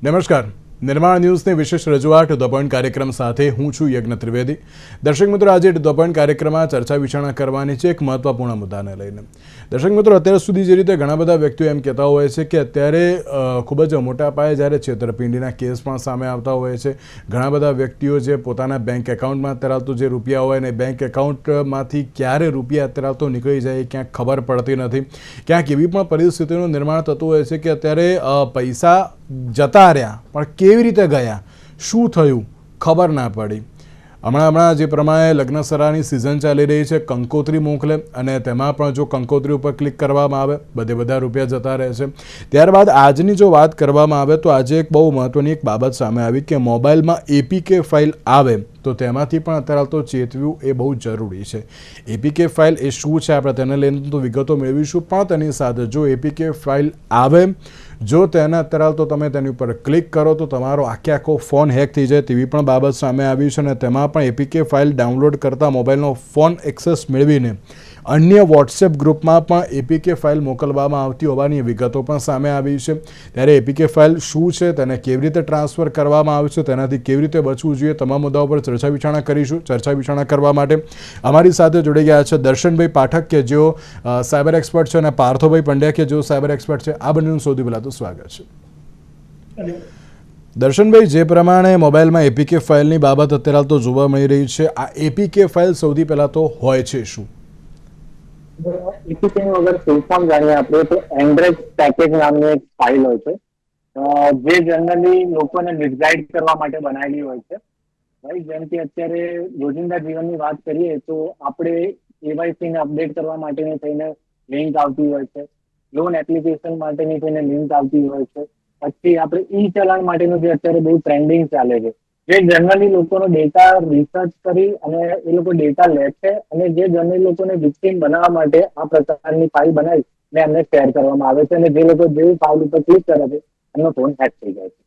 નમસ્કાર. નિર્માણ ન્યૂઝની વિશેષ રજૂઆત ધ પોઈન્ટ કાર્યક્રમ સાથે હું છું યજ્ઞ ત્રિવેદી. દર્શક મિત્રો, આજે ધ પોઈન્ટ કાર્યક્રમમાં ચર્ચા વિચારણા કરવાની છે એક મહત્વપૂર્ણ મુદ્દાને લઈને. દર્શક મિત્રો, અત્યાર સુધી જે રીતે ઘણા બધા વ્યક્તિઓ એમ કહેતા હોય છે કે અત્યારે ખૂબ જ મોટા પાયે જ્યારે છેતરપિંડીના કેસ પણ સામે આવતા હોય છે. ઘણા બધા વ્યક્તિઓ જે પોતાના બેંક એકાઉન્ટમાં ધરાવતો જે રૂપિયા હોય ને બેંક એકાઉન્ટમાંથી ક્યારે રૂપિયા ધરાવતો નીકળી જાય ક્યાંક ખબર પડતી નથી. ક્યાંક એવી પણ પરિસ્થિતિનું નિર્માણ થતું હોય છે કે અત્યારે પૈસા જતા રહ્યા પણ કેવી રીતે ગયા, શું થયું, ખબર ના પડી. હમણાં જે પ્રમાણે લગ્નસરાની સિઝન ચાલી રહી છે, કંકોત્રી મોકલે અને તેમાં પણ જો કંકોત્રી ઉપર ક્લિક કરવામાં આવે બધા રૂપિયા જતા રહે છે. ત્યારબાદ આજની જો વાત કરવામાં આવે તો આજે એક બહુ મહત્ત્વની એક બાબત સામે આવી કે મોબાઈલમાં એપીકે ફાઇલ આવે તો તેમાંથી પણ અત્યારે તો ચેતવું એ બહુ જરૂરી છે. એપીકે ફાઇલ એ શું છે આપણે તેને લઈને તો વિગતો મેળવીશું, પણ તેની સાથે જો એપીકે ફાઇલ આવે, જો તેને અત્યારે તો તમે તેની ઉપર ક્લિક કરો તો તમારો આખો ફોન હેક થઈ જાય તેવી પણ બાબત સામે આવી છે. અને તેમાં પણ એપીકે ફાઇલ ડાઉનલોડ કરતાં મોબાઈલનો ફોન એક્સેસ મેળવીને અન્ય વોટ્સએપ ગ્રુપમાં પણ એપીકે ફાઇલ મોકલવામાં આવતી હોવાની વિગતો પણ સામે આવી છે. ત્યારે એપીકે ફાઇલ શું છે, તેને કેવી રીતે ટ્રાન્સફર કરવામાં આવે છે, તેનાથી કેવી રીતે બચવું જોઈએ, તમામ મુદ્દાઓ પર ચર્ચા વિચારણા કરીશું. ચર્ચા વિચારણા કરવા માટે અમારી સાથે જોડાઈ ગયા છે દર્શનભાઈ પાઠક કે જેઓ સાયબર એક્સપર્ટ છે અને પાર્થોભાઈ પંડ્યા કે જેઓ સાયબર એક્સપર્ટ છે. આ બંનેનું સૌથી પહેલાં તો સ્વાગત છે. દર્શનભાઈ, જે પ્રમાણે મોબાઈલમાં એપીકે ફાઇલની બાબત અત્યારે તો જોવા મળી રહી છે, આ એપીકે ફાઇલ સૌથી પહેલાં તો હોય છે શું? એપીકેનું અગર ફૂલ ફોર્મ જાણીએ આપણે તો એન્ડ્રોઇડ પેકેજ નામની એક ફાઇલ હોય છે, જે જનરલી લોકોને મિસગાઈડ કરવા માટે બનાવેલી હોય છે. રાઈટ, જેમ કે અત્યારે રોજિંદા જીવનની વાત કરીએ તો આપણે કેવાયસી ને અપડેટ કરવા માટેની થઈને લિંક આવતી હોય છે, લોન એપ્લિકેશન માટેની થઈને લિંક આવતી હોય છે, પછી આપણે ઈ ચલાણ માટેનું જે અત્યારે બહુ ટ્રેન્ડિંગ ચાલે છે, જે જનરલી લોકોનો ડેટા રિસર્ચ કરી અને એ લોકો ડેટા લે છે અને જે જનરલી લોકોને વિક્ટીમ બનાવવા માટે આ પ્રકારની ફાઇલ બનાવી ને એમને શેર કરવામાં આવે છે. અને જે લોકો જેવી ફાઇલ ઉપર ક્લિક કરે છે એમનો ફોન હેક થઈ જાય છે.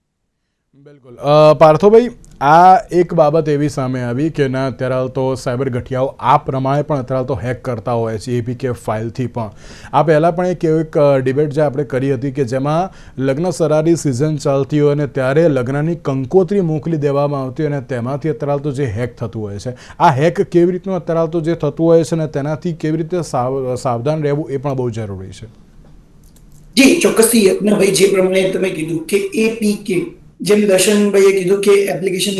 બિલકુલ. પાર્થોભાઈ, આ એક બાબત એવી સામે આવી કે ના અત્યારે તો સાયબર ગઠિયાઓ આ પ્રમાણે પણ અત્યારે તો હેક કરતા હોય છે એપીકે ફાઇલથી પણ. આ પહેલાં પણ એક ડિબેટ જે આપણે કરી હતી કે જેમાં લગ્ન સરારી સિઝન ચાલતી હોય અને ત્યારે લગ્નની કંકોત્રી મોકલી દેવામાં આવતી અને તેમાંથી અત્યારે તો જે હેક થતું હોય છે, આ હેક કેવી રીતનું અત્યારે તો જે થતું હોય છે અને તેનાથી કેવી રીતે સાવધાન રહેવું એ પણ બહુ જરૂરી છે. જી ચોક્કસથી યજ્ઞભાઈ, જે પ્રમાણે તમે કીધું કે એપીકે, જેમ દર્શનભાઈએ કીધું કે એપ્લિકેશન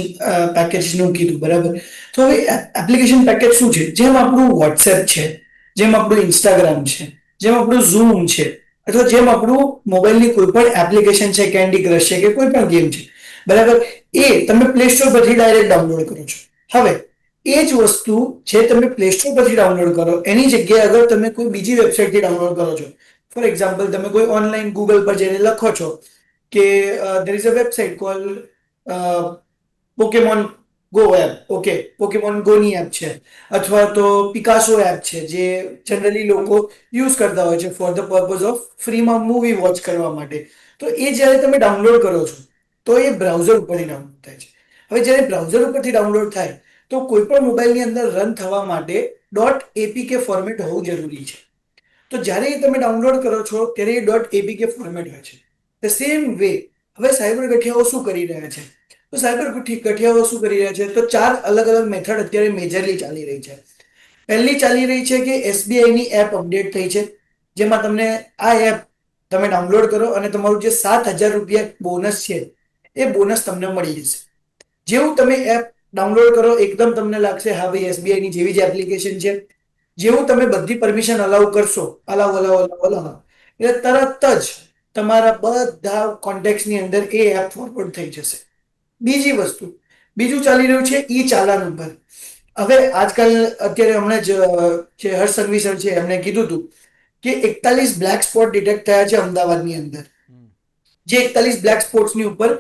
પેકેજનું કીધું, બરાબર. તો હવે એપ્લિકેશન પેકેજ શું છે? જેમ આપણું વોટ્સએપ છે, જેમ આપણું ઇન્સ્ટાગ્રામ છે, જેમ આપણું ઝૂમ છે, અથવા જેમ આપણું મોબાઈલની કોઈ પણ એપ્લિકેશન છે, કેન્ડી ક્રશ છે કે કોઈ પણ ગેમ છે, બરાબર, એ તમે પ્લે સ્ટોર પરથી ડાયરેક્ટ ડાઉનલોડ કરો છો. હવે એ જ વસ્તુ જે તમે પ્લે સ્ટોર પરથી ડાઉનલોડ કરો એની જગ્યાએ અગર તમે કોઈ બીજી વેબસાઇટથી ડાઉનલોડ કરો છો, ફોર એક્ઝામ્પલ તમે કોઈ ઓનલાઈન ગૂગલ પર જઈને લખો છો કે there is a website called Pokemon Go app, okay, Pokemon go ની એપ છે, અથવા તો પિકાસો એપ છે જે જનરલી લોકો યુઝ કરતા હોય છે ફોર ધ પર્પઝ ઓફ ફ્રીમાં મૂવી વોચ કરવા માટે. તો એ જ્યારે તમે ડાઉનલોડ કરો છો તો એ બ્રાઉઝર ઉપરથી ડાઉનલોડ થાય છે. હવે જ્યારે બ્રાઉઝર ઉપરથી ડાઉનલોડ થાય તો કોઈ પણ મોબાઈલની અંદર રન થવા માટે .apk ફોર્મેટ હોવું જરૂરી છે. તો જ્યારે તમે ડાઉનલોડ કરો છો ત્યારે એ .apk ફોર્મેટ હોય છે. ધ સેમ વે હવે સાયબર ગઠિયાઓ શું કરી રહ્યા છે? તો સાયબર ગઠિયાઓ શું કરી રહ્યા છે? તો 4 અલગ અલગ મેથડ અત્યારે મેજરલી ચાલી રહી છે. પહેલી ચાલી રહી છે કે એસબીઆઈ ની એપ અપડેટ થઈ છે, જેમાં તમને આ એપ તમે ડાઉનલોડ કરો અને તમારું જે 7,000 રૂપિયા બોનસ છે એ બોનસ તમને મળી જશે. જેવું તમે એપ ડાઉનલોડ કરો એકદમ તમને લાગશે હા ભાઈ એસબીઆઈ ની જેવી જ એપ્લિકેશન છે. જેવું તમે બધી પરમિશન અલાઉ કરશો, અલાઉ એટલે તરત જ તમારા બધા કોન્ટેક્ટની અંદર એ એપ ફોરવર્ડ થઈ જશે. બીજી વસ્તુ, બીજું ચાલી રહ્યું છે ઈ ચાલાન ઉપર. હવે આજકાલ અત્યારે હમણાં જ જે હર્ષ સંઘવી સર છે એમણે કીધું હતું કે 41 બ્લેક સ્પોટ ડિટેક્ટ થયા છે અમદાવાદની અંદર. જે 41 બ્લેક સ્પોટ્સની ઉપર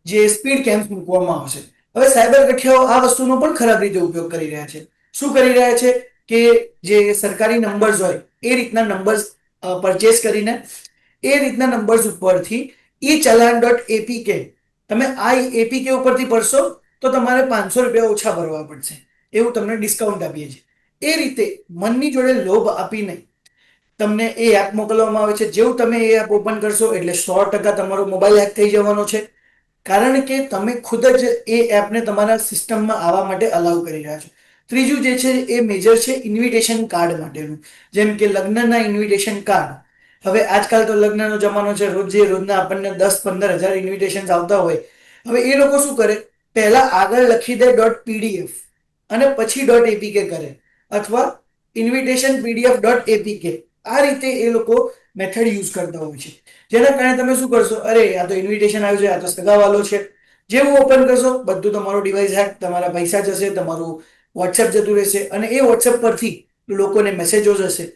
જે સ્પીડ કેમ્પ મૂકવામાં આવશે. હવે સાયબર ગઠિયાઓ આ વસ્તુનો પણ ખરાબ રીતે ઉપયોગ કરી રહ્યા છે. શું કરી રહ્યા છે કે જે સરકારી નંબર્સ હોય એ રીતના નંબર્સ પરચેસ કરીને એ રીતના નંબર્સ ઉપરથી ઈ ચલાન.apk તમે આ એપીકે ઉપરથી ભરશો તો તમારે 500 રૂપિયા ઓછા ભરવા પડશે, એવું તમને ડિસ્કાઉન્ટ આપીએ છીએ. એ રીતે મનની જોડે લોભ આપીને તમને એ એપ મોકલવામાં આવે છે. જેવું તમે એ એપ ઓપન કરશો એટલે 100% તમારો મોબાઈલ હેક થઈ જવાનો છે. કારણ કે તમે ખુદ જ એ એપને તમારા સિસ્ટમમાં આવવા માટે અલાઉ કરી રહ્યા છો. ત્રીજું જે છે એ મેજર છે ઇન્વિટેશન કાર્ડ માટેનું, જેમ કે લગ્નના ઇન્વિટેશન કાર્ડ. હવે આજકાલ તો લગ્નનો જમાનો છે, રોજના આપણને 10-15 હજાર ઇન્વિટેશન આવતા હોય. હવે એ લોકો શું કરે, પહેલા આગળ લખી દે .pdf અને પછી .apk કરે, અથવા ઇન્વિટેશન pdf.apk. આ રીતે એ લોકો મેથડ યુઝ કરતા હોય છે, જેના કારણે તમે શું કરશો, અરે આ તો ઇન્વિટેશન આવ્યું છે, આ તો સગાવાલો છે. જેવું ઓપન કરશો, બધું તમારું ડિવાઇસ હેક, તમારા પૈસા જશે, તમારું વોટ્સએપ જતું રહેશે, અને એ વોટ્સએપ પરથી લોકોને મેસેજો જશે.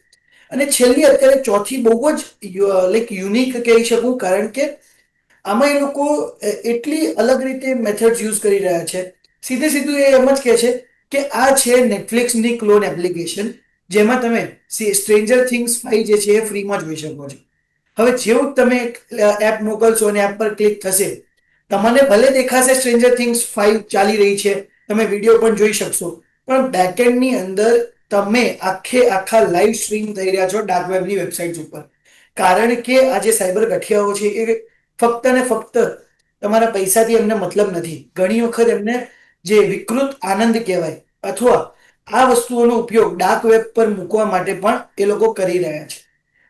અને છેલ્લી અત્યારે ચોથી બહુ જ યુનિક કહી શકું, કારણ કે આમાં એ લોકો એટલી અલગ રીતે મેથડ યુઝ કરી રહ્યા છે. સીધું એ એમ જ કહે છે કે આ છે નેટફ્લિક્સની ક્લોન એપ્લિકેશન, જેમાં તમે સ્ટ્રેન્જર થિંગ્સ 5 જે છે એ ફ્રીમાં જોઈ શકો છો. હવે જેવું તમે એપ મોકલશો અને એપ પર ક્લિક થશે, તમને ભલે દેખાશે સ્ટ્રેન્જર થિંગ્સ 5 ચાલી રહી છે, તમે વિડીયો પણ જોઈ શકશો, પણ બેકએન્ડની અંદર તમે આખા લાઈવ સ્ટ્રીમ થઈ રહ્યા છો ડાર્ક વેબની વેબસાઇટ્સ ઉપર. કારણ કે આ જે સાયબર ગઠિયાઓ છે એ ફક્ત ને ફક્ત તમારા પૈસાથી એમને મતલબ નથી. ઘણી વખત એમને જે વિકૃત આનંદ કહેવાય, અથવા આ વસ્તુઓનો ઉપયોગ ડાર્ક વેબ પર મૂકવા માટે પણ એ લોકો કરી રહ્યા છે,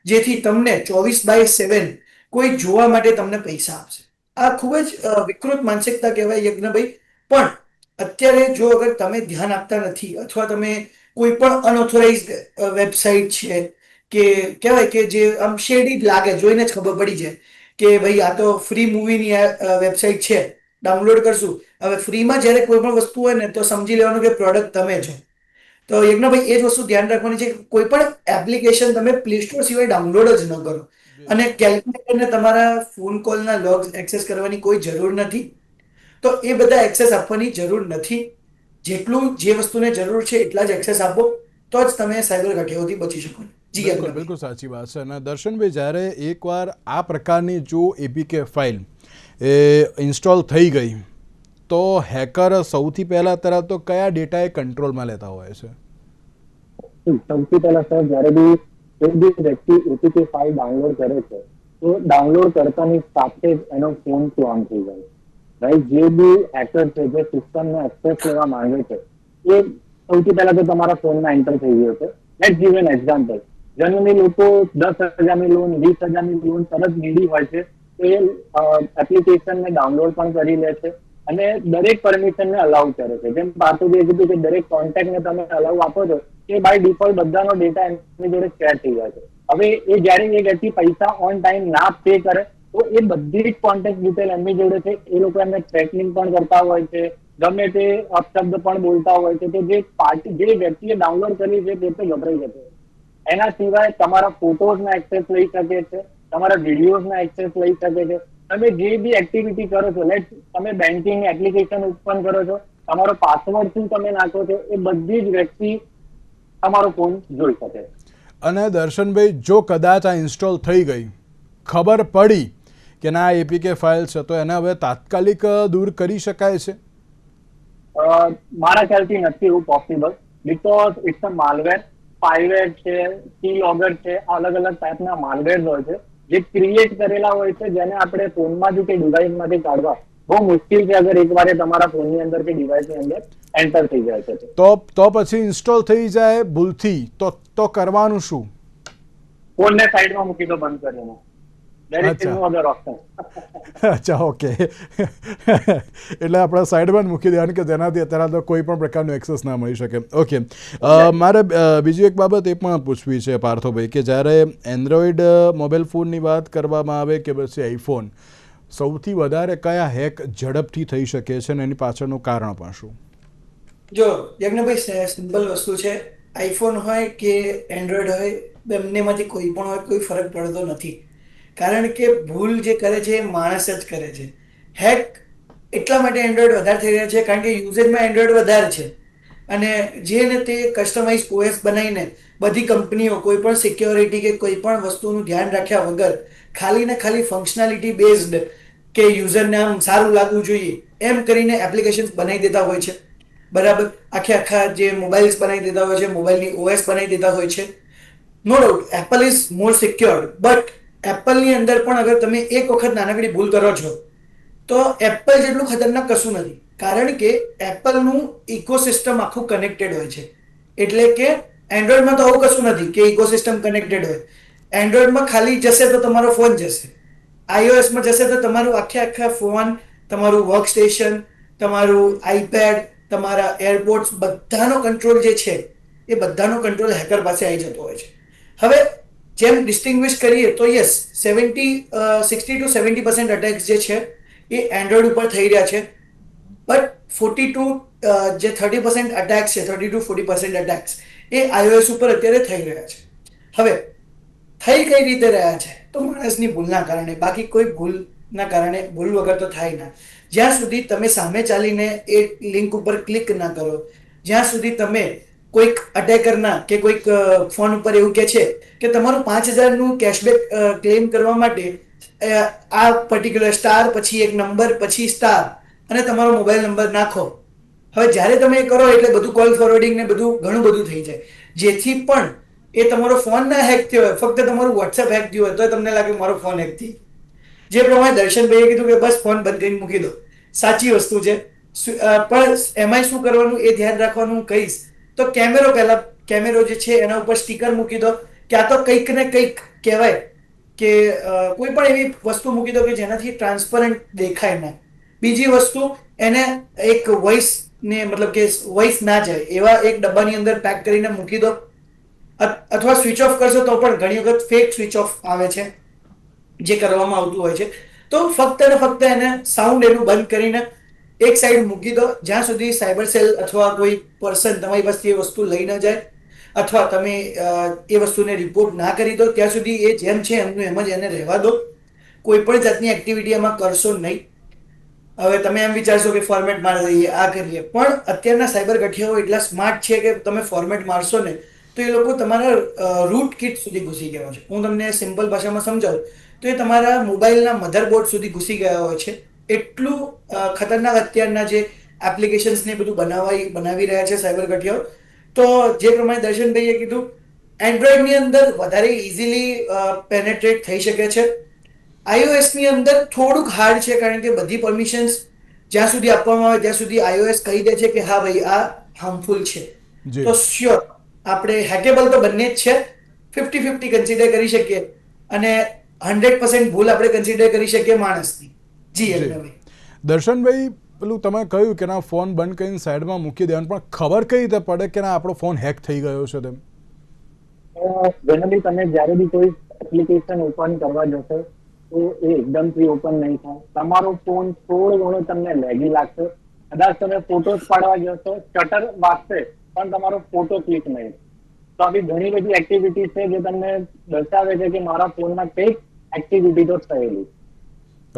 જેથી તમને 24/7 કોઈ જોવા માટે તમને પૈસા આપશે. આ ખૂબ જ વિકૃત માનસિકતા કહેવાય યજ્ઞભાઈ. પણ અત્યારે જો અગર તમે ધ્યાન આપતા નથી, અથવા તમે કોઈ પણ અનઓથોરાઇઝડ વેબસાઇટ છે કે કહેવાય કે જે આમ શેડી લાગે, જોઈને જ ખબર પડી જાય કે ભાઈ આ તો ફ્રી મૂવીની વેબસાઇટ છે, ડાઉનલોડ કરશું. હવે ફ્રીમાં જ્યારે કોઈ પણ વસ્તુ હોય ને, તો સમજી લેવાનું કે પ્રોડક્ટ તમે છો. તો યજ્ઞભાઈ એ જ વસ્તુ ધ્યાન રાખવાની છે કે કોઈ પણ એપ્લિકેશન તમે પ્લે સ્ટોર સિવાય ડાઉનલોડ જ ન કરો. અને કેલ્ક્યુલેટરને તમારા ફોન કોલના લોગ્સ એક્સેસ કરવાની કોઈ જરૂર નથી. તો એ બધા એક્સેસ આપવાની જરૂર નથી. જેટલું જે વસ્તુને જરૂર છે એટલા જ એક્સેસ આપો, તો જ તમે સાયબર ગઠિયાઓથી બચી શકો. જી બિલકુલ યજ્ઞભાઈ. બિલકુલ સાચી વાત છે. અને દર્શનભાઈ, જ્યારે એકવાર આ પ્રકારની જો એપીકે ફાઇલ એ ઇન્સ્ટોલ થઈ ગઈ, તો હેકર સૌથી પહેલાં તરત તો કયા ડેટા એ કંટ્રોલમાં લેતા હોય છે? સૌથી પહેલા સર, જ્યારે બી કોઈ બી વ્યક્તિ એપીકે ફાઇલ ડાઉનલોડ કરે છે, તો ડાઉનલોડ કરતાની સાથે જ એનો ફોન ઓન થઈ જાય. રાઈટ, જે બી હેકર છે, જે સિસ્ટમને એક્સેસ લેવા માંગે છે, એ સૌથી પહેલા તો તમારા ફોનમાં એન્ટર થઈ ગયો છે. Let's give an example. Generally લોકો 10,000ની લોન, 20,000ની લોન તરત મેળવી હોય છે, તો એ એપ્લિકેશનને ડાઉનલોડ પણ કરી લે છે અને દરેક પરમિશનને અલાઉ કરે છે. જેમ પાર્થોભાઈએ કીધું કે દરેક કોન્ટેક્ટને તમે અલાઉ આપો છો, એ બાય ડિફોલ્ટ બધાનો ડેટા એમની જોડે શેર થઈ જાય છે. હવે એ જ્યારે એ વ્યક્તિ પૈસા ઓન ટાઈમ ના પે કરે, તો એ બધી જ કોન્ટેક્ટ ડિટેલ એમની જોડે છે. એ લોકો એમને ટ્રેકિંગ પણ કરતા હોય છે, ગમે તે અપશબ્દ પણ બોલતા હોય છે. તો જે વ્યક્તિએ ડાઉનલોડ કરી છે તે તો ગભરાઈ જશે. એના સિવાય તમારા ફોટોઝના એક્સેસ લઈ શકે છે, તમારા વિડીયોઝના એક્સેસ લઈ શકે છે. તમે જે બી એક્ટિવિટી કરો છો, તમે બેન્કિંગ એપ્લિકેશન ઓપન કરો છો, તમારો પાસવર્ડ શું તમે નાખો છો, એ બધી જ વ્યક્તિ તમારો ફોન જોઈ શકે છે. અને દર્શનભાઈ, જો કદાચ આ ઇન્સ્ટોલ થઈ ગઈ, ખબર પડી કે ના એપીકે ફાઇલ છે, તો એને હવે તાત્કાલિક દૂર કરી શકાય છે? મારા ખ્યાલથી નથી એવું possible, because it's a malware. Spyware છે, કીલોગર છે, અલગ અલગ ટાઈપના માલવેર હોય છે જે ક્રિએટ કરેલા હોય છે, જેને આપણે ફોનમાંથી કે ડિવાઇસમાંથી કાઢવા બહુ મુશ્કેલ છે, અગર એકવાર તમારા ફોનની અંદર કે ડિવાઇસની અંદર એન્ટર થઈ જાય છે. તો પછી ઇન્સ્ટોલ થઈ જાય ભૂલથી, તો કરવાનું શું? ફોનને સાઈડમાં મૂકી દો, બંધ કરીને. અચ્છા, ઓકે. એટલે આપણે સાઈડમાં મૂકી દેવાનું કે જેનાથી અત્યારે તો કોઈ પણ પ્રકારનું એક્સેસ ના મળી શકે. ઓકે, મારે બીજી એક બાબત એ પણ પૂછવી છે પાર્થોભાઈ, કે જ્યારે એન્ડ્રોઈડ મોબાઈલ ફોનની વાત કરવામાં આવે કે પછી આઈફોન, સૌથી વધારે કયા હેક ઝડપથી થઈ શકે છે અને એની પાછળનું કારણ પણ શું? જો યજ્ઞભાઈ, સિમ્પલ વસ્તુ છે. આઈફોન હોય કે એન્ડ્રોઈડ હોય, બંનેમાંથી કોઈ પણ હોય, કોઈ ફરક પડતો નથી. કારણ કે ભૂલ જે કરે છે એ માણસ જ કરે છે. હેક એટલા માટે એન્ડ્રોઈડ વધારે થઈ રહ્યા છે કારણ કે યુઝેજમાં એન્ડ્રોઈડ વધારે છે, અને જે ને તે કસ્ટમાઇઝ ઓએસ બનાવીને બધી કંપનીઓ કોઈ પણ સિક્યોરિટી કે કોઈ પણ વસ્તુનું ધ્યાન રાખ્યા વગર ખાલી ને ખાલી ફંક્શનાલિટી બેઝડ કે યુઝરને આમ સારું લાગવું જોઈએ એમ કરીને એપ્લિકેશન બનાવી દેતા હોય છે. બરાબર, આખા જે મોબાઈલ્સ બનાવી દેતા હોય છે, મોબાઈલની ઓએસ બનાવી દેતા હોય છે. No doubt Apple is more secured, but એપલની અંદર પણ અગર તમે એક વખત નાનકડી ભૂલ કરો છો, તો એપલ જેટલું ખતરનાક કશું નથી, કારણ કે એપલનું ઇકોસિસ્ટમ આખું કનેક્ટેડ હોય છે. એટલે કે એન્ડ્રોઈડમાં તો આવું કશું નથી કે ઇકોસિસ્ટમ કનેક્ટેડ હોય. એન્ડ્રોઈડમાં ખાલી જશે તો તમારો ફોન જશે, iOSમાં જશે તો તમારું આખા ફોન, તમારું વર્ક સ્ટેશન, તમારું આઈપેડ, તમારા એરપોર્ટ્સ, બધાનો કંટ્રોલ જે છે એ બધાનો કંટ્રોલ હેકર પાસે આવી જતો હોય છે. હવે જેમ ડિસ્ટિંગ્વિશ કરીએ તો યસ, 60 to 70% અટેક્સ જે છે એ એન્ડ્રોઈડ ઉપર થઈ રહ્યા છે, બટ 40 to જે 30% અટેક્સ છે, 30 to 40% અટેક્સ એ iOS ઉપર અત્યારે થઈ રહ્યા છે. હવે થઈ કઈ રીતે રહ્યા છે? તો માણસની ભૂલના કારણે, બાકી કોઈ ભૂલના કારણે, ભૂલ વગર તો થાય ના. જ્યાં સુધી તમે સામે ચાલીને એ લિંક ઉપર ક્લિક ના કરો, જ્યાં સુધી તમે કોઈક અટેકરના કે કોઈક ફોન ઉપર એવું કે છે કે તમારું 5,000નું કેશબેક ક્લેમ કરવા માટે આ પર્ટિક્યુલર સ્ટાર, પછી એક નંબર, પછી સ્ટાર અને તમારો મોબાઈલ નંબર નાખો. હવે જ્યારે તમે એ કરો એટલે બધું કોલ ફોરવર્ડિંગ ને બધું ઘણું બધું થઈ જાય, જેથી પણ એ તમારો ફોન ના હેક થયો હોય, ફક્ત તમારું વોટ્સએપ હેક થયું હોય તો તમને લાગે મારો ફોન હેક થઈ. જે પ્રમાણે દર્શનભાઈએ કીધું કે બસ ફોન બંધ કરીને મૂકી દો, સાચી વસ્તુ છે. પણ એમાંય શું કરવાનું એ ધ્યાન રાખવાનું હું કહીશ. તો કેમેરો જે છે એના ઉપર સ્ટીકર મૂકી દો, ક્યાં તો કંઈક ને કંઈક કહેવાય કે કોઈ પણ એવી વસ્તુ મૂકી દો કે જેનાથી ટ્રાન્સપરન્ટ દેખાય ના. બીજી વસ્તુ, એને એક વોઇસ ને મતલબ કે વોઇસ ના જાય એવા એક ડબ્બાની અંદર પેક કરીને મૂકી દો, અથવા સ્વિચ ઓફ કરશો તો પણ ઘણી વખત ફેક સ્વિચ ઓફ આવે છે જે કરવામાં આવતું હોય છે. તો ફક્ત ને ફક્ત એને સાઉન્ડ એનું બંધ કરીને એક સાઈડ મૂકી દો, જ્યાં સુધી સાયબર સેલ અથવા કોઈ પર્સન તમારી પાસેથી એ વસ્તુ લઈ ન જાય, અથવા તમે એ વસ્તુને રિપોર્ટ ના કરી દો ત્યાં સુધી એ જેમ છે એમનું એમ જ એને રહેવા દો. કોઈ પણ જાતની એક્ટિવિટી એમાં કરશો નહીં. હવે તમે એમ વિચારશો કે ફોર્મેટ મારી દઈએ, આ કરીએ, પણ અત્યારના સાયબર ગઠિયાઓ એટલા સ્માર્ટ છે કે તમે ફોર્મેટ મારશો ને તો એ લોકો તમારા રૂટ કિટ સુધી ઘૂસી ગયા છે. હું તમને સિમ્પલ ભાષામાં સમજાવું તો એ તમારા મોબાઈલના મધરબોર્ડ સુધી ઘૂસી ગયા હોય છે. એટલું ખતરનાક અત્યારના જે એપ્લિકેશન્સ ને બધું બનાવી રહ્યા છે સાયબર ગઠિયાઓ. તો જે પ્રમાણે દર્શનભાઈએ કીધું, એન્ડ્રોઈડની અંદર વધારે ઇઝીલી પેનેટ્રેટ થઈ શકે છે. iOS ની અંદર થોડુંક હાર્ડ છે, કારણ કે બધી પરમિશન્સ જ્યાં સુધી આપવામાં આવે ત્યાં સુધી iOS કહી દે છે કે હા ભાઈ આ હાર્મફુલ છે. તો શ્યોર આપણે હેકેબલ તો બંને જ છે, 50-50 કન્સિડર કરી શકીએ અને 100% ભૂલ આપણે કન્સિડર કરી શકીએ માણસની. જી ભાઈ. દર્શનભાઈ, પેલું તમે કહ્યું કે ના ફોન બંધ કરીને સાઈડમાં મૂકી દેવાનું, પણ ખબર કઈ રીતે પડે કે ના આપણો ફોન હેક થઈ ગયો છે તેમ? જનરલી તમે જ્યારે બી કોઈ એપ્લિકેશન ઓપન કરવા જશો તો એ એકદમથી ઓપન નહીં થાય. તમારો ફોન થોડો ઘણો તમને લેગી લાગશે. કદાચ તમે ફોટોસ પાડવા જશો, શટર વાગશે પણ તમારો ફોટો ક્લિક નહીં. તો આવી ઘણી બધી એક્ટિવિટી છે જે તમને દર્શાવે છે કે મારા ફોનમાં કંઈક એક્ટિવિટી તો થયેલી.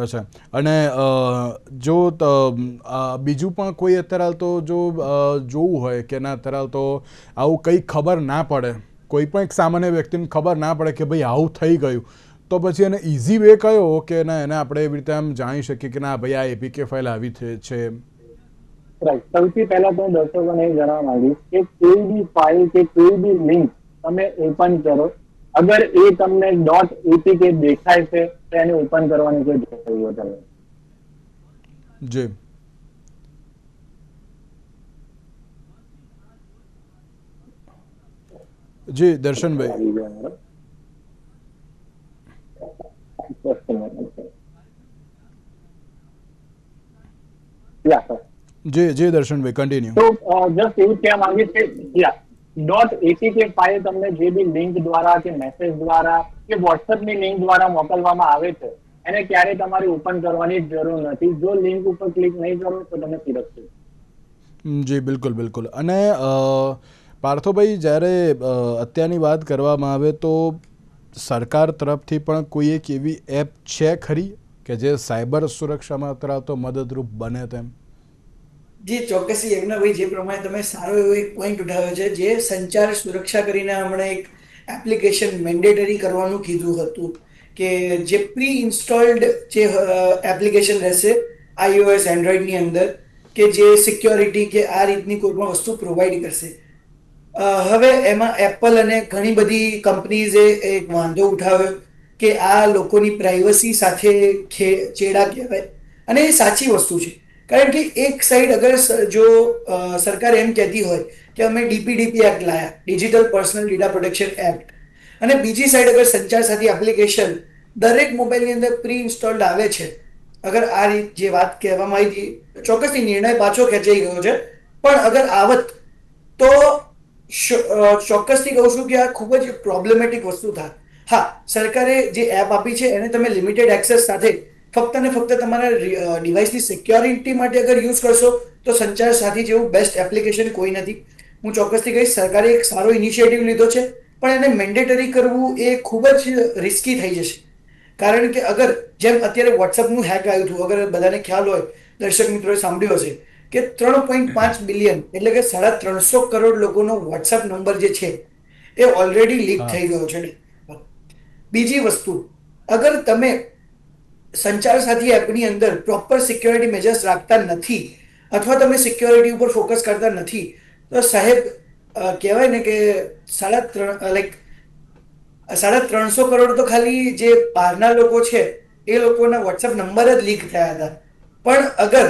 અચ્છા, અને જો બીજું પણ કોઈ અત્યારે તો જો જોવું હોય કે ના અત્યારે તો આવું કંઈ ખબર ના પડે, કોઈ પણ એક સામાન્ય વ્યક્તિને ખબર ના પડે કે ભાઈ આવું થઈ ગયું, તો પછી એને ઇઝી વે કયો કે ના એને આપણે એવી રીતે આમ જાણી શકીએ કે ના ભાઈ આ એપીકે ફાઇલ આવી છે? રાઈટ. સૌથી પહેલા તો દર્શકોને એ જણાવવા માંગીશ કે કોઈ બી ફાઇલ કે કોઈ બી લિંક તમે ઓપન કરો, અગર એ તમને .apk દેખાય છે તો એને ઓપન કરવાની કોઈ જરૂર નથી. જી જી દર્શનભાઈ. જી દર્શનભાઈ, કન્ટિન્યુ. તો જસ્ટ એવું કહેવા માંગીશ કે .apk ફાઇલ તમને જે બી લિંક દ્વારા કે મેસેજ દ્વારા કે વોટ્સએપની લિંક દ્વારા મોકલવામાં આવે છે એને ક્યારેય તમારે ઓપન કરવાની જરૂર નથી. જો લિંક ઉપર ક્લિક નહીં કરો તો તમે સુરક્ષિત. જી બિલકુલ. અને પાર્થોભાઈ, જ્યારે અત્યારની વાત કરવામાં આવે તો સરકાર તરફથી પણ કોઈ એક એવી એપ છે ખરી કે જે સાયબર સુરક્ષામાં અત્યારે તો મદદરૂપ બને તેમ? જી ચોક્કસથી યજ્ઞભાઈ, જે પ્રમાણે તમે સારો એવો એક પોઈન્ટ ઉઠાવ્યો છે, જે સંચાર સુરક્ષા કરીને હમણાં એક એપ્લિકેશન મેન્ડેટરી કરવાનું કીધું હતું કે જે પ્રી ઇન્સ્ટોલ્ડ જે એપ્લિકેશન રહેશે iOS એન્ડ્રોઈડની અંદર કે જે સિક્યોરિટી કે આ રીતની કોઈ પણ વસ્તુ પ્રોવાઈડ કરશે. હવે એમાં એપલ અને ઘણી બધી કંપનીઝે એક વાંધો ઉઠાવ્યો કે આ લોકોની પ્રાઇવસી સાથે ચેડા કહેવાય. અને એ સાચી વસ્તુ છે. કારણ કે એક સાઈડ અગર જો સરકાર એમ કહેતી હોય કે અમે ડીપીડીપી એક્ટ લાયા, digital personal data protection act, અને બીજી સાઈડ અગર સંચાર સાથી એપ્લિકેશન દરેક મોબાઈલની અંદર પ્રી ઇન્સ્ટોલ્ડ આવે છે, અગર આ રીત જે વાત કહેવામાં આવી હતી ચોક્કસથી નિર્ણય પાછો ખેંચાઈ ગયો છે, પણ અગર આવત તો ચોક્કસથી કહું છું કે આ ખૂબ જ પ્રોબ્લેમેટિક વસ્તુ થાય. હા, સરકારે જે એપ આપી છે એને તમે લિમિટેડ એક્સેસ સાથે ફક્ત ને ફક્ત તમારા ડિવાઇસની સિક્યોરિટી માટે અગર યુઝ કરશો તો સંચાર સાથી જેવું બેસ્ટ એપ્લિકેશન કોઈ નથી. હું ચોક્કસથી કહીશ સરકારે એક સારો ઇનિશિયેટિવ લીધો છે, પણ એને મેન્ડેટરી કરવું એ ખૂબ જ રિસ્કી થઈ જશે. કારણ કે અગર જેમ અત્યારે વોટ્સઅપનું હેક આવ્યું હતું, અગર બધાને ખ્યાલ હોય, દર્શક મિત્રોએ સાંભળ્યું હશે કે 3.5 બિલિયન એટલે કે 350 કરોડ લોકોનો વોટ્સઅપ નંબર જે છે એ ઓલરેડી લીક થઈ ગયો છે. બીજી વસ્તુ, અગર તમે સંચાર સાથી એપની અંદર પ્રોપર સિક્યોરિટી મેજર્સ રાખતા નથી અથવા તમે સિક્યોરિટી ઉપર ફોકસ કરતા નથી તો સાહેબ કહેવાય ને કે 350 કરોડ તો ખાલી જે બહારના લોકો છે એ લોકોના વોટ્સએપ નંબર જ લીક થયા હતા. પણ અગર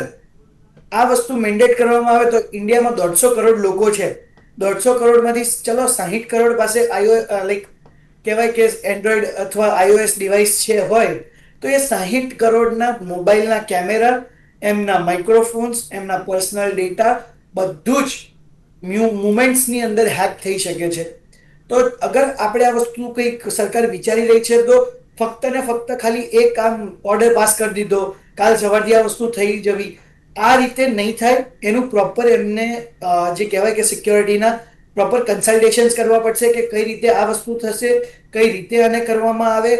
આ વસ્તુ મેન્ડેટ કરવામાં આવે તો ઇન્ડિયામાં 150 કરોડ લોકો છે. 150 કરોડમાંથી ચલો 60 કરોડ પાસે કહેવાય કે એન્ડ્રોઈડ અથવા iOS ડિવાઇસ છે હોય તો એ 60 કરોડના મોબાઈલના કેમેરા, એમના માઇક્રોફોન્સ, એમના પર્સનલ ડેટા બધું જ મુમેન્ટ્સની અંદર હેક થઈ શકે છે. તો અગર આપણે આ વસ્તુ કંઈક સરકાર વિચારી રહી છે તો ફક્ત ને ફક્ત ખાલી એક કામ ઓર્ડર પાસ કરી દીધો, કાલ સવારથી આ વસ્તુ થઈ જવી, આ રીતે નહીં થાય. એનું પ્રોપર એમને જે કહેવાય કે સિક્યોરિટીના પ્રોપર કન્સલ્ટેશન્સ કરવા પડશે કે કઈ રીતે આ વસ્તુ થશે, કઈ રીતે આને કરવામાં આવે,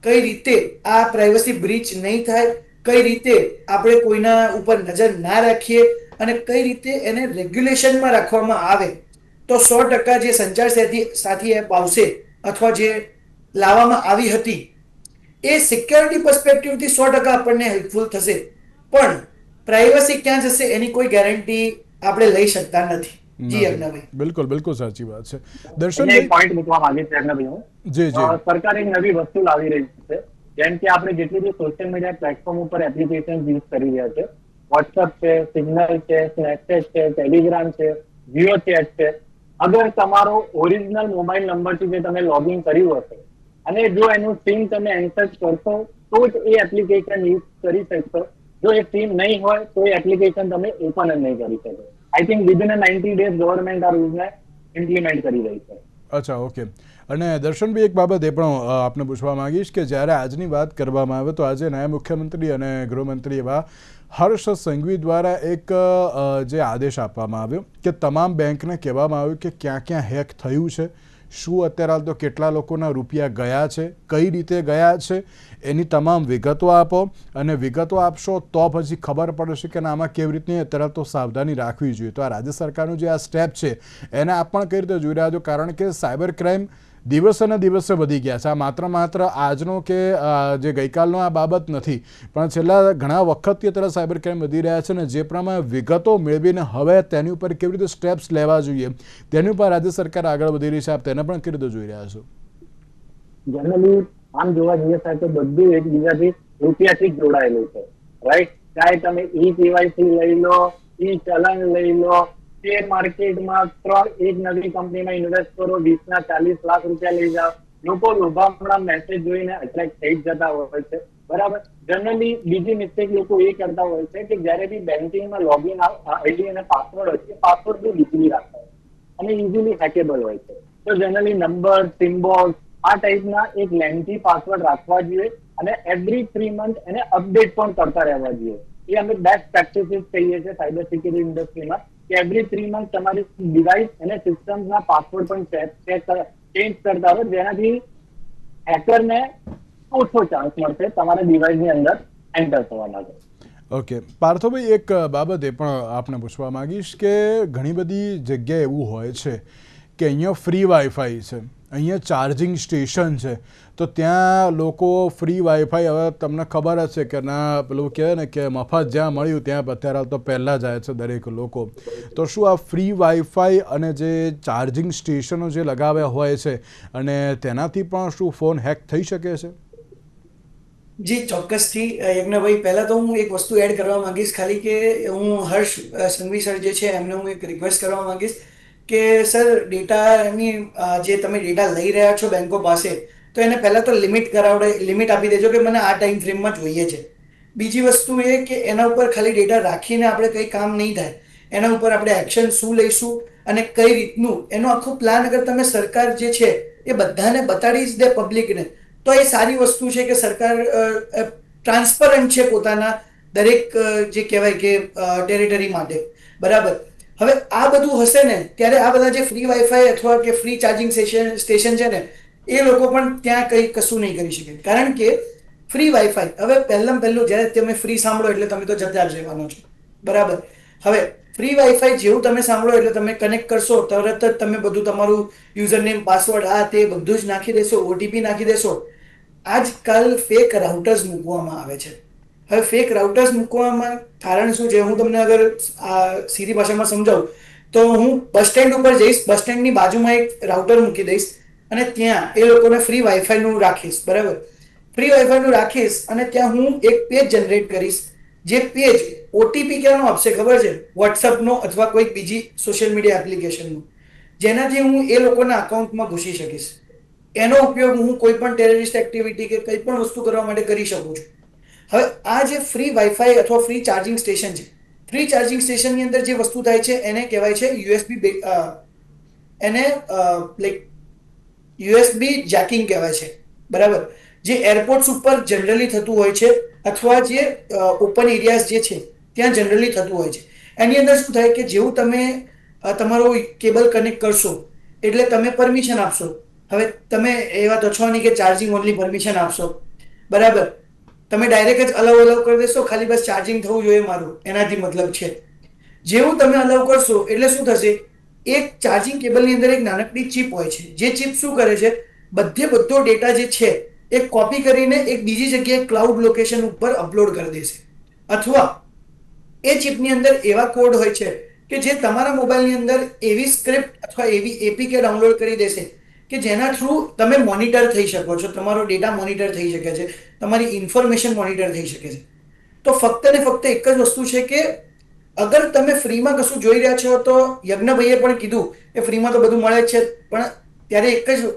કઈ રીતે આ પ્રાઇવસી બ્રીચ નહીં થાય, કઈ રીતે આપણે કોઈના ઉપર નજર ના રાખીએ અને કઈ રીતે એને રેગ્યુલેશનમાં રાખવામાં આવે તો 100% જે સંચાર સાથી એપ આવશે અથવા જે લાવવામાં આવી હતી એ સિક્યોરિટી પર્સપેક્ટિવથી 100% આપણને હેલ્પફુલ થશે. પણ પ્રાઇવસી ક્યાં જશે એની કોઈ ગેરંટી આપણે લઈ શકતા નથી. જી અજ્ઞાભાઈ, બિલકુલ બિલકુલ સાચી વાત છે. દર્શન પોઈન્ટ મૂકવા માંગે છે અજ્ઞાભાઈ હું. જી જી, સરકાર એક નવી વસ્તુ લાવી રહી છે. જેમ કે આપણે જેટલી બી સોશિયલ મીડિયા પ્લેટફોર્મ ઉપર એપ્લિકેશન યુઝ કરી રહ્યા છે, વોટ્સઅપ છે, સિગ્નલ છે, સ્નેપચેટ છે, ટેલિગ્રામ છે, જીઓ ચેટ છે, અગર તમારો ઓરિજિનલ મોબાઈલ નંબરથી જે તમે લોગિન કર્યું હશે અને જો એનું સિમ તમે એન્ટર કરશો તો જ એ એપ્લિકેશન યુઝ કરી શકશો. જો એ સિમ નહીં હોય તો એ એપ્લિકેશન તમે ઓપન જ નહીં કરી શકો. I think within 90 days government આ રૂલ્સને ઇમ્પ્લિમેન્ટ કરી રહી છે. અચ્છા, ઓકે. અને દર્શનભાઈ, એક બાબત એ પણ આપને પૂછવા માંગીશ કે જ્યારે આજની વાત કરવામાં આવે તો આજે નાયબ મુખ્યમંત્રી અને ગૃહમંત્રી એવા હર્ષ સંઘવી દ્વારા એક જે આદેશ આપવામાં આવ્યો કે તમામ બેંકને કહેવામાં આવ્યું કે ક્યાં ક્યાં હેક થયું છે, શું અત્યારે હાલ તો કેટલા લોકોના રૂપિયા ગયા છે, કઈ રીતે ગયા છે, એની તમામ વિગતો આપો અને વિગતો આપશો તો પછી ખબર પડશે કે આમાં કેવી રીતની અત્યારે તો સાવધાની રાખવી જોઈએ. તો આ રાજ્ય સરકારનું જે આ સ્ટેપ છે એને આપ પણ કઈ રીતે જોઈ રહ્યા છો? કારણ કે સાયબર ક્રાઇમ દિવસે ને દિવસે વધી ગયા છે. આ માત્ર આજનો કે જે ગઈકાલનો આ બાબત નથી, પણ છેલ્લા ઘણા વખતથી અત્યારે સાયબર ક્રાઇમ વધી રહ્યા છે ને જે પ્રમાણે વિગતો મેળવીને હવે તેની ઉપર કેવી રીતે સ્ટેપ્સ લેવા જોઈએ તેની ઉપર રાજ્ય સરકાર આગળ વધી રહી છે. આપ તેને પણ કેવી રીતે જોઈ રહ્યા છો? જનરલી આમ જોવા જઈએ સાહેબ તો બધું એકબીજાથી રૂપિયાથી જ જોડાયેલું છે, રાઈટ? ચાહે તમે ઈ કેવાયસી લઈ લો, ઈ ચલણ લઈ લો, શેર માર્કેટમાં એક નવી કંપનીમાં ઇન્વેસ્ટ કરો, 20 ના 40 લાખ રૂપિયા લઈ જાઓ, લોકો લોભામણા મેસેજ જોઈને અટ્રેક્ટ થઈ જતા હોય છે, બરાબર? જનરલી બીજી મિસ્ટેક લોકો એ કરતા હોય છે કે જ્યારે બી બેન્કિંગમાં લોગિન આઈડી અને પાસવર્ડ હોય છે, પાસવર્ડ બી ઇઝીલી રાખતા હોય અને ઇઝીલી હેકેબલ હોય છે. તો જનરલી નંબર, સિમ્બોલ આ ટાઈપના એક લેન્થી પાસવર્ડ રાખવા જોઈએ અને એવરી 3 month એને અપડેટ પણ કરતા રહેવા જોઈએ. એ અમે બેસ્ટ પ્રેક્ટિસીસ કહીએ છીએ સાયબર સિક્યુરિટી ઇન્ડસ્ટ્રીમાં કે એવરી 3 month તમારી ડિવાઇસ અને સિસ્ટમ્સના પાસવર્ડ પણ ચેન્જ કરતા હોય, જેનાથી હેકરને ઓછો ચાન્સ મળશે તમારા ડિવાઇસની અંદર એન્ટર થવા માટે. ઓકે પાર્થોભાઈ, એક બાબત એ પણ આપને પૂછવા માંગીશ કે ઘણી બધી જગ્યાએ એવું હોય છે કે અહીંયા ફ્રી વાઈફાઈ છે, અહીંયા ચાર્જિંગ સ્ટેશન છે, તો ત્યાં લોકો ફ્રી વાઈફાઈ, હવે તમને ખબર જ છે કે ના પેલું કહેવાય ને કે મફત જ્યાં મળ્યું ત્યાં અત્યારે તો પહેલાં જાય છે દરેક લોકો. તો શું આ ફ્રી વાઈફાઈ અને જે ચાર્જિંગ સ્ટેશનો જે લગાવ્યા હોય છે અને તેનાથી પણ શું ફોન હેક થઈ શકે છે? જી ચોક્કસથી યજ્ઞભાઈ, પહેલા તો હું એક વસ્તુ એડ કરવા માંગીશ, ખાલી કે હું હર્ષ સંઘવી સર જે છે એમને હું એક રિક્વેસ્ટ કરવા માંગીશ કે સર ડેટાની જે તમે ડેટા લઈ રહ્યા છો બેંકો પાસે, તો એને પહેલા તો લિમિટ આપી દેજો કે મને આ ટાઈમ ફ્રેમમાં જોઈએ છે. બીજી વસ્તુ એ કે એના ઉપર ખાલી ડેટા રાખીને આપણે કંઈ કામ નહીં થાય, એના ઉપર આપણે એક્શન શું લઈશું અને કઈ રીતનું એનો આખો પ્લાન અગર તમે સરકાર જે છે એ બધાને બતાડી જ દે પબ્લિકને, તો એ સારી વસ્તુ છે કે સરકાર ટ્રાન્સપરન્ટ છે પોતાના દરેક જે કહેવાય કે ટેરિટરી માટે. બરાબર. હવે આ બધું હશે ને ત્યારે આ બધા જે ફ્રી વાઈફાઈ અથવા કે ફ્રી ચાર્જિંગ સ્ટેશન છે ને એ લોકો પણ ત્યાં કંઈ કશું નહીં કરી શકે, કારણ કે ફ્રી વાઈફાઈ હવે પહેલું જ્યારે તમે ફ્રી સાંભળો એટલે તમે તો જતા જ રહેવાનો છો. બરાબર. હવે ફ્રી વાઈફાઈ જેવું તમે સાંભળો એટલે તમે કનેક્ટ કરશો, તરત જ તમે બધું તમારું યુઝર નેમ પાસવર્ડ આ તે બધું જ નાખી દેશો, ઓટીપી નાખી દેશો. આજકાલ ફેક રાઉટર્સ મૂકવામાં આવે છે. હવે ફેક રાઉટર્સ મૂકવામાં કારણ શું છે, હું તમને અગર સીધી ભાષામાં સમજાવું તો હું બસ સ્ટેન્ડ ઉપર જઈશ, બસ સ્ટેન્ડની બાજુમાં એક રાઉટર મૂકી દઈશ અને ત્યાં એ લોકોને ફ્રી વાઈફાઈનું રાખીશ. બરાબર. ફ્રી વાઈફાઈનું રાખીશ અને ત્યાં હું એક પેજ જનરેટ કરીશ, જે પેજ ઓટીપી ક્યાંનો આપશે ખબર છે? વોટ્સઅપનો અથવા કોઈ બીજી સોશિયલ મીડિયા એપ્લિકેશનનો, જેનાથી હું એ લોકોના અકાઉન્ટમાં ઘૂસી શકીશ. એનો ઉપયોગ હું કોઈ પણ ટેરરિસ્ટ એક્ટિવિટી કે કંઈ પણ વસ્તુ કરવા માટે કરી શકું છું. હવે આ જે ફ્રી વાઈફાઈ અથવા ફ્રી ચાર્જિંગ સ્ટેશન છે, ફ્રી ચાર્જિંગ સ્ટેશનની અંદર જે વસ્તુ થાય છે એને કહેવાય છે યુએસબી જેકિંગ કહેવાય છે. બરાબર. જે એરપોર્ટ્સ ઉપર જનરલી થતું હોય છે અથવા જે ઓપન એરિયાઝ જે છે ત્યાં જનરલી થતું હોય છે. એની અંદર શું થાય કે જેવું તમે તમારો કેબલ કનેક્ટ કરશો એટલે તમે પરમિશન આપશો. હવે તમે એવા તો છો નહીં કે ચાર્જિંગ ઓનલી પરમિશન આપશો. બરાબર. તમે ડાયરેક્ટ જ અલાઉ કરી દેશો, ખાલી બસ ચાર્જિંગ થવું જોઈએ મારું, એનાથી મતલબ છે. જેવું તમે અલાઉ કરશો એટલે શું થશે, એક ચાર્જિંગ કેબલની અંદર એક નાનકડી ચિપ હોય છે, જે ચિપ શું કરે છે, બધો ડેટા જે છે એ કોપી કરીને એક બીજી જગ્યાએ ક્લાઉડ લોકેશન ઉપર અપલોડ કરી દેશે. અથવા એ ચિપની અંદર એવા કોડ હોય છે કે જે તમારા મોબાઈલની અંદર એવી સ્ક્રિપ્ટ અથવા એવી એપીકે ડાઉનલોડ કરી દેશે કે જેના થ્રુ તમે મોનિટર થઈ શકો છો, તમારો ડેટા મોનિટર થઈ શકે છે, તમારી ઇન્ફોર્મેશન મોનિટર થઈ શકે છે. તો ફક્ત ને ફક્ત એક જ વસ્તુ છે કે અગર તમે ફ્રીમાં કશું જોઈ રહ્યા છો, તો યજ્ઞભાઈએ પણ કીધું કે ફ્રીમાં તો બધું મળે જ છે, પણ ત્યારે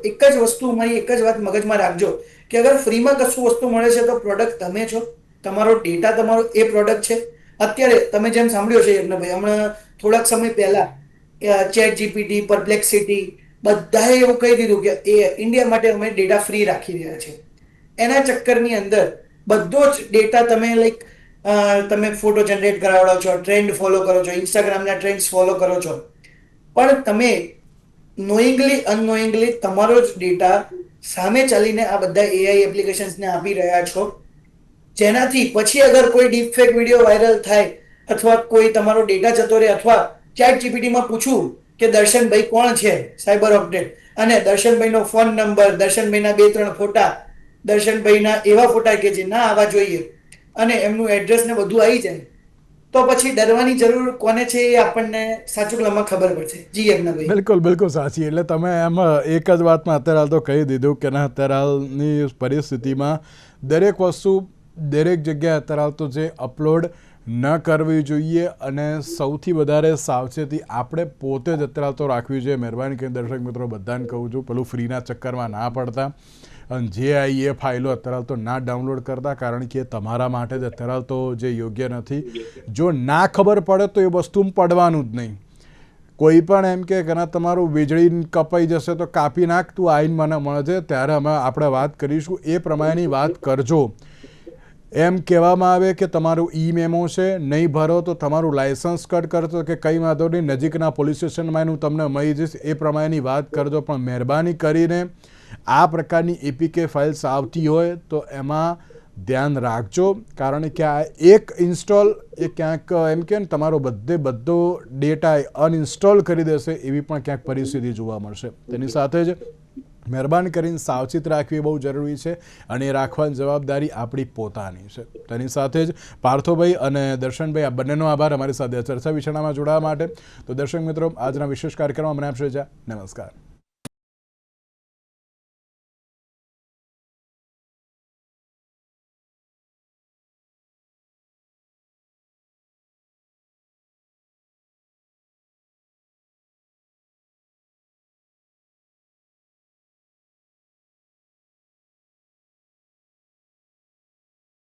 એક જ વસ્તુ, મારી એક જ વાત મગજમાં રાખજો કે અગર ફ્રીમાં કશું વસ્તુ મળે છે તો પ્રોડક્ટ તમે છો, તમારો ડેટા તમારો એ પ્રોડક્ટ છે. અત્યારે તમે જેમ સાંભળ્યો છે યજ્ઞભાઈ, હમણાં થોડાક સમય પહેલા ચેટ જીપીટી, પરપ્લેક્સિટી બધાએ એવું કહી દીધું કે એ ઇન્ડિયા માટે અમે ડેટા ફ્રી રાખી રહ્યા છે. એના ચક્કરની અંદર બધો જ ડેટા તમે ફોટો જનરેટ કરાવડો છો, ટ્રેન્ડ ફોલો કરો છો, ઇન્સ્ટાગ્રામના ટ્રેન્ડ્સ ફોલો કરો છો, પણ તમે નોઈંગલી અનનોઈંગલી તમારો જ ડેટા સામે ચાલીને આ બધા એઆઈ એપ્લિકેશન્સને આપી રહ્યા છો, જેનાથી પછી અગર કોઈ ડીપફેક વિડીયો વાયરલ થાય અથવા કોઈ તમારો ડેટા જતો રહે, અથવા ચેટ જીપીટીમાં પૂછું કે દર્શનભાઈ કોણ છે, સાયબર અપડેટ, અને દર્શનભાઈનો ફોન નંબર, દર્શનભાઈના 2-3 ફોટા, દર્શનભાઈના એવા ફોટા કે જે ના આવવા જોઈએ અને એમનું એડ્રેસ ને બધું આવી જાય, તો પછી ડરવાની જરૂર કોને છે એ આપણને સાચું લમાં ખબર પડશે. જી યજ્ઞભાઈ. બિલકુલ સાચી. એટલે તમે એમ એક જ વાતમાં અત્યારે હાલ તો કહી દીધું કે ના, અત્યારે હાલની પરિસ્થિતિમાં દરેક વસ્તુ દરેક જગ્યાએ અત્યારે હાલ તો જે અપલોડ ન કરવી જોઈએ અને સૌથી વધારે સાવચેતી આપણે પોતે જ અત્યારે તો રાખવી જોઈએ. મહેરબાની કરીને દર્શક મિત્રો બધાને કહું છું, પેલું ફ્રીના ચક્કરમાં ના પડતા અને જે આવી એ ફાઇલો અત્યારે તો ના ડાઉનલોડ કરતા, કારણ કે તમારા માટે જ અત્યારે તો જે યોગ્ય નથી. જો ના ખબર પડે તો એ વસ્તુ પડવાનું જ નહીં. કોઈ પણ એમ કે ના તમારું વીજળી કપાઈ જશે તો કાપી નાખ, તું આવીને મને મળજે ત્યારે આપણે વાત કરીશું, એ પ્રમાણેની વાત કરજો. એમ કહેવામાં આવે કે તમારું ઈ મેમો છે, નહીં ભરો તો તમારું લાયસન્સ કટ કરશો કે કંઈ વાંધો નહીં, નજીકના પોલીસ સ્ટેશનમાં હું તમને મળી જઈશ, એ પ્રમાણેની વાત કરજો. પણ મહેરબાની કરીને આ પ્રકારની એપીકે ફાઇલ્સ આવતી હોય તો એમાં ધ્યાન રાખજો, કારણ કે આ એક ઇન્સ્ટોલ એ ક્યાંક એમ કે તમારો બધો ડેટા અનઇન્સ્ટોલ કરી દેશે એવી પણ ક્યાંક પરિસ્થિતિ જોવા મળશે. તેની સાથે જ મહેરબાની કરીને સાવચેત રાખવી બહુ જરૂરી છે અને એ રાખવાની જવાબદારી આપણી પોતાની છે. તેની સાથે જ પાર્થોભાઈ અને દર્શનભાઈ આ બંનેનો આભાર અમારી સાથે ચર્ચા વિચારણામાં જોડાવા માટે. તો દર્શક મિત્રો, આજના વિશેષ કાર્યક્રમમાં મને આપશો રજા. નમસ્કાર.